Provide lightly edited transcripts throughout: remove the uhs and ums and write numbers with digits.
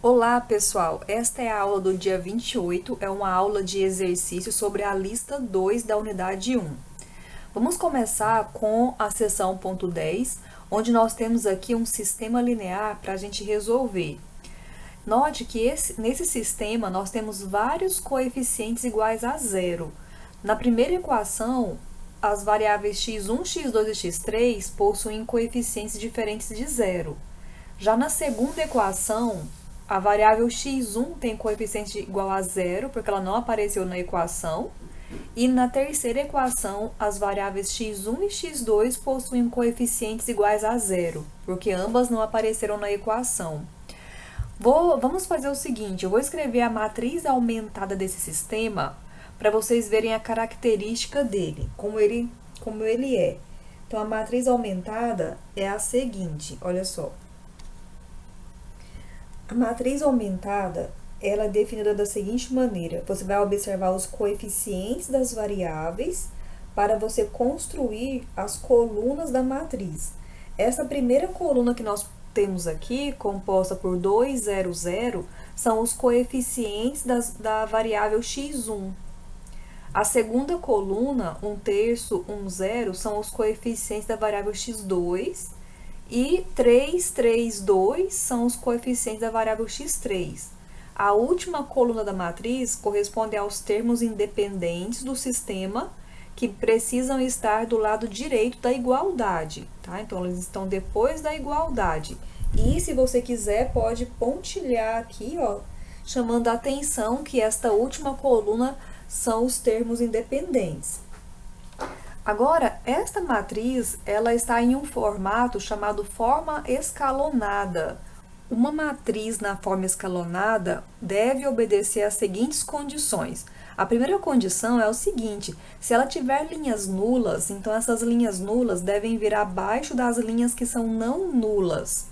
Olá, pessoal! Esta é a aula do dia 28, é uma aula de exercício sobre a lista 2 da unidade 1. Vamos começar com a seção ponto 10, onde nós temos aqui um sistema linear para a gente resolver. Note que nesse sistema nós temos vários coeficientes iguais a zero. Na primeira equação, as variáveis x1, x2 e x3 possuem coeficientes diferentes de zero. Já na segunda equação, a variável x1 tem coeficiente igual a zero, porque ela não apareceu na equação. E na terceira equação, as variáveis x1 e x2 possuem coeficientes iguais a zero, porque ambas não apareceram na equação. Vamos fazer o seguinte, eu vou escrever a matriz aumentada desse sistema para vocês verem a característica dele, como ele é. Então, a matriz aumentada é a seguinte, olha só. A matriz aumentada, ela é definida da seguinte maneira. Você vai observar os coeficientes das variáveis para você construir as colunas da matriz. Essa primeira coluna que nós temos aqui, composta por 2, 0, 0, são os coeficientes da variável x1. A segunda coluna, 1/3, 1, 0, são os coeficientes da variável x2. E 3, 3, 2 são os coeficientes da variável x3. A última coluna da matriz corresponde aos termos independentes do sistema que precisam estar do lado direito da igualdade, tá? Então, eles estão depois da igualdade. E, se você quiser, pode pontilhar aqui, ó, chamando a atenção que esta última coluna são os termos independentes. Agora, esta matriz, ela está em um formato chamado forma escalonada. Uma matriz na forma escalonada deve obedecer às seguintes condições. A primeira condição é o seguinte: se ela tiver linhas nulas, então essas linhas nulas devem vir abaixo das linhas que são não nulas.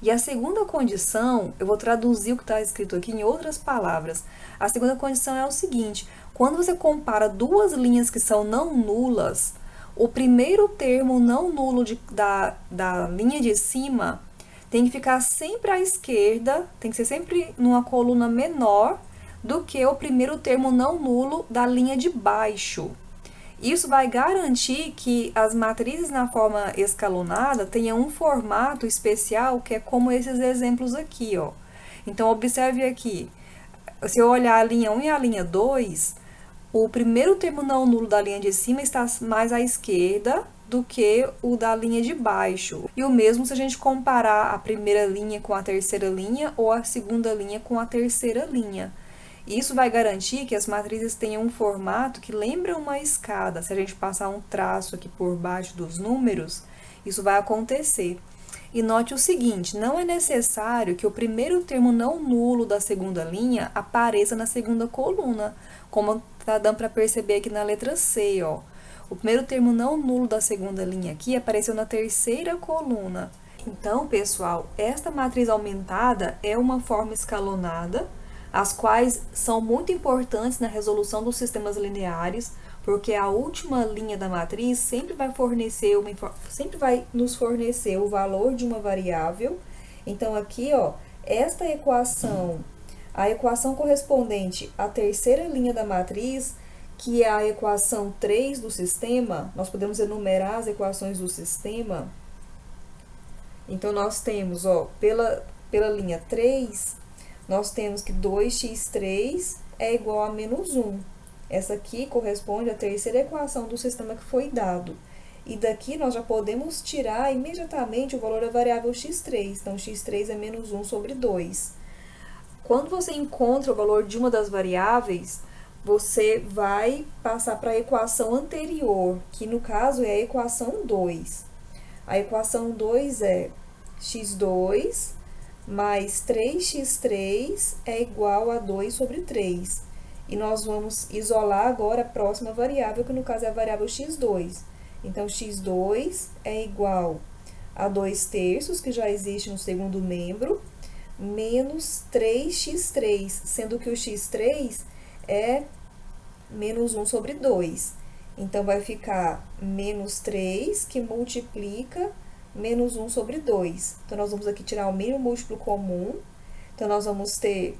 E a segunda condição, eu vou traduzir o que está escrito aqui em outras palavras. A segunda condição é o seguinte: quando você compara duas linhas que são não nulas, o primeiro termo não nulo da linha de cima tem que ficar sempre à esquerda, tem que ser sempre numa coluna menor do que o primeiro termo não nulo da linha de baixo. Isso vai garantir que as matrizes na forma escalonada tenham um formato especial, que é como esses exemplos aqui, ó. Então, observe aqui, se eu olhar a linha 1 e a linha 2, o primeiro termo não nulo da linha de cima está mais à esquerda do que o da linha de baixo. E o mesmo se a gente comparar a primeira linha com a terceira linha ou a segunda linha com a terceira linha. Isso vai garantir que as matrizes tenham um formato que lembra uma escada. Se a gente passar um traço aqui por baixo dos números, isso vai acontecer. E note o seguinte, não é necessário que o primeiro termo não nulo da segunda linha apareça na segunda coluna, como tá dando para perceber aqui na letra C, ó. O primeiro termo não nulo da segunda linha aqui apareceu na terceira coluna. Então, pessoal, esta matriz aumentada é uma forma escalonada, as quais são muito importantes na resolução dos sistemas lineares, porque a última linha da matriz sempre vai nos fornecer o valor de uma variável. Então, aqui, ó, esta equação, a equação correspondente à terceira linha da matriz, que é a equação 3 do sistema, nós podemos enumerar as equações do sistema. Então, nós temos, ó, pela linha 3, nós temos que 2x3 é igual a menos 1. Essa aqui corresponde à terceira equação do sistema que foi dado. E daqui nós já podemos tirar imediatamente o valor da variável x3. Então, x3 é menos 1 sobre 2. Quando você encontra o valor de uma das variáveis, você vai passar para a equação anterior, que no caso é a equação 2. A equação 2 é x2 mais 3x3 é igual a 2 sobre 3. E nós vamos isolar agora a próxima variável, que no caso é a variável x2. Então, x2 é igual a 2/3, que já existe no segundo membro, menos 3x3, sendo que o x3 é menos 1 sobre 2. Então, vai ficar menos 3, que multiplica menos 1 sobre 2. Então, nós vamos aqui tirar o mínimo múltiplo comum. Então, nós vamos ter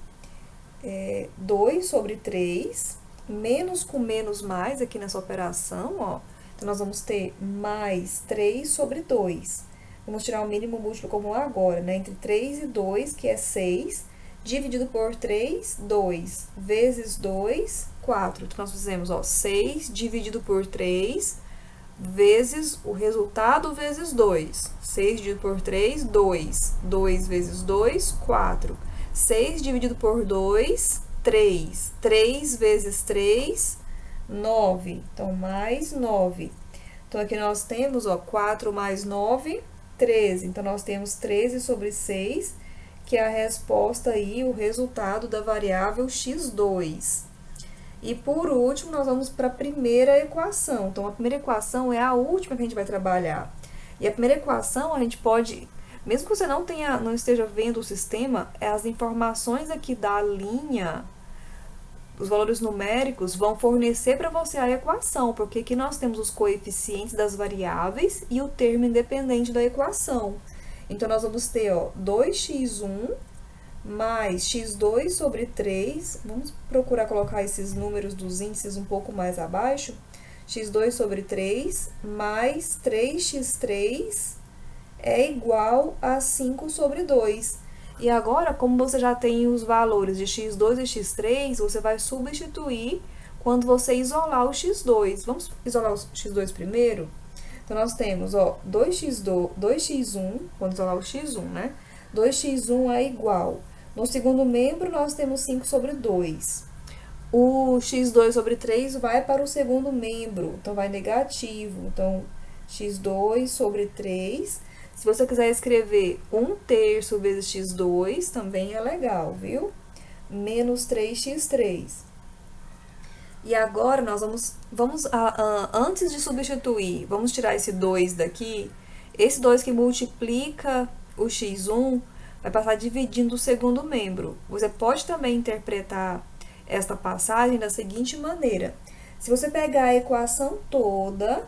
2 sobre 3, menos com menos mais aqui nessa operação, ó. Então, nós vamos ter mais 3 sobre 2. Vamos tirar o mínimo múltiplo comum agora, né? Entre 3 e 2, que é 6, dividido por 3, 2, vezes 2, 4. Então, nós fizemos, ó, 6 dividido por 3, vezes o resultado vezes 2. 6 dividido por 3, 2. 2 vezes 2, 4. 6 dividido por 2, 3. 3 vezes 3, 9. Então, mais 9. Então, aqui nós temos, ó, 4 mais 9, 13. Então, nós temos 13 sobre 6, que é a resposta aí, o resultado da variável x2. E, por último, nós vamos para a primeira equação. Então, a primeira equação é a última que a gente vai trabalhar. E a primeira equação, a gente pode, mesmo que você não esteja vendo o sistema, as informações aqui da linha, os valores numéricos, vão fornecer para você a equação, porque aqui nós temos os coeficientes das variáveis e o termo independente da equação. Então, nós vamos ter, ó, 2x1 mais x2 sobre 3, vamos procurar colocar esses números dos índices um pouco mais abaixo, x2 sobre 3 mais 3x3 é igual a 5 sobre 2. E agora, como você já tem os valores de x2 e x3, você vai substituir quando você isolar o x2. Vamos isolar o x2 primeiro? Então, nós temos, ó, 2x1, quando isolar o x1, né? 2x1 é igual. No segundo membro, nós temos 5 sobre 2. O x2 sobre 3 vai para o segundo membro, então vai negativo. Então, x2 sobre 3. Se você quiser escrever 1/3 vezes x2, também é legal, viu? Menos 3x3. E agora, nós antes de substituir, vamos tirar esse 2 daqui. Esse 2 que multiplica o x1 vai passar dividindo o segundo membro. Você pode também interpretar esta passagem da seguinte maneira. Se você pegar a equação toda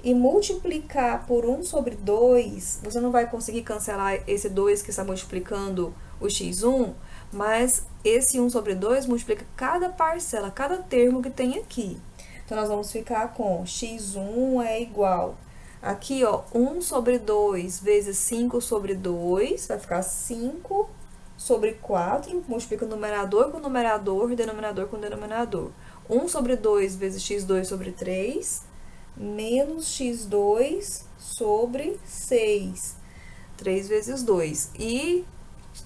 e multiplicar por 1 sobre 2, você não vai conseguir cancelar esse 2 que está multiplicando o x1, mas esse 1 sobre 2 multiplica cada parcela, cada termo que tem aqui. Então, nós vamos ficar com x1 é igual. Aqui, ó, 1 sobre 2 vezes 5 sobre 2, vai ficar 5 sobre 4, multiplica o numerador com o numerador, denominador com o denominador. 1 sobre 2 vezes x2 sobre 3, menos x2 sobre 6. 3 vezes 2. E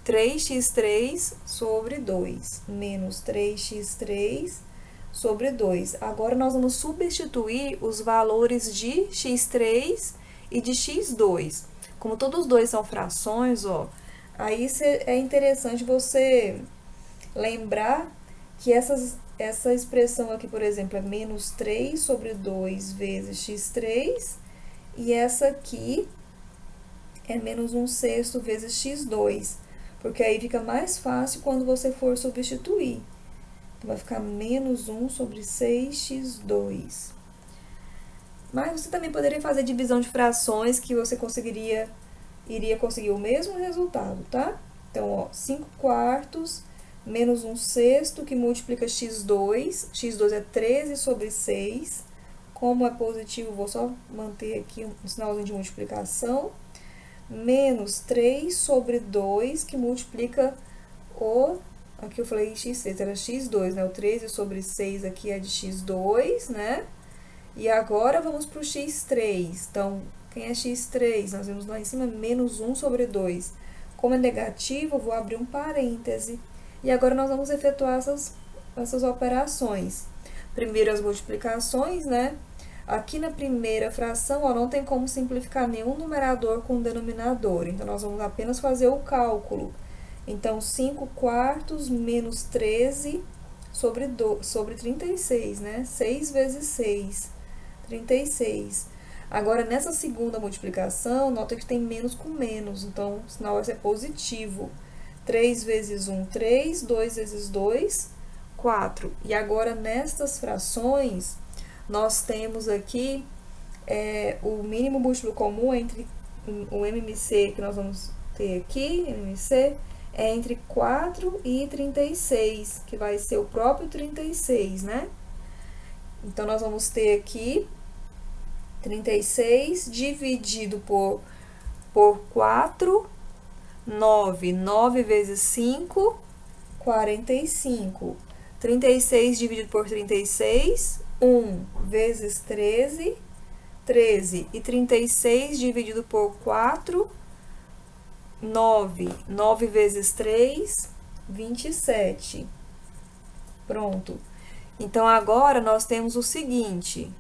3x3 sobre 2, menos 3x3 sobre 2. Agora, nós vamos substituir os valores de x3 e de x2. Como todos os dois são frações, ó, aí é interessante você lembrar que essa expressão aqui, por exemplo, é menos 3 sobre 2 vezes x3, e essa aqui é menos 1/6 vezes x2, porque aí fica mais fácil quando você for substituir. Então, vai ficar menos 1 sobre 6x2. Mas você também poderia fazer divisão de frações que você iria conseguir o mesmo resultado, tá? Então, ó, 5/4 menos 1/6 que multiplica x2. x2 é 13 sobre 6. Como é positivo, vou só manter aqui um sinalzinho de multiplicação. Menos 3 sobre 2 que multiplica o... Aqui eu falei x6, era x2, né? O 13 sobre 6 aqui é de x2, né? E agora, vamos para o x3. Então, quem é x3? Nós vemos lá em cima, menos 1 sobre 2. Como é negativo, eu vou abrir um parêntese. E agora, nós vamos efetuar essas operações. Primeiro, as multiplicações, né? Aqui na primeira fração, ó, não tem como simplificar nenhum numerador com denominador. Então, nós vamos apenas fazer o cálculo. Então, 5/4 menos 13 sobre 36, né? 6 vezes 6, 36. Agora, nessa segunda multiplicação, nota que tem menos com menos, então o sinal vai ser positivo. 3 vezes 1, 3, 2 vezes 2, 4. E agora, nestas frações, nós temos aqui o mínimo múltiplo comum entre o MMC que nós vamos ter aqui, MMC, é entre 4 e 36, que vai ser o próprio 36, né? Então, nós vamos ter aqui 36 dividido por 4, 9. 9 vezes 5, 45. 36 dividido por 36, 1 vezes 13, 13. E 36 dividido por 4, 9. 9 vezes 3, 27. Pronto. Então, agora nós temos o seguinte.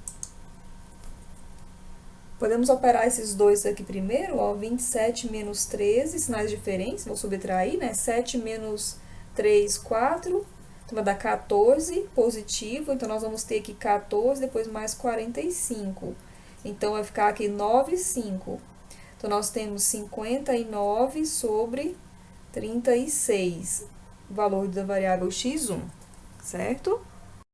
Podemos operar esses dois aqui primeiro, ó, 27 menos 13, sinais diferentes, vou subtrair, né? 7 menos 3, 4, então vai dar 14, positivo, então nós vamos ter aqui 14, depois mais 45. Então, vai ficar aqui 9, 5. Então, nós temos 59 sobre 36, o valor da variável x1, certo?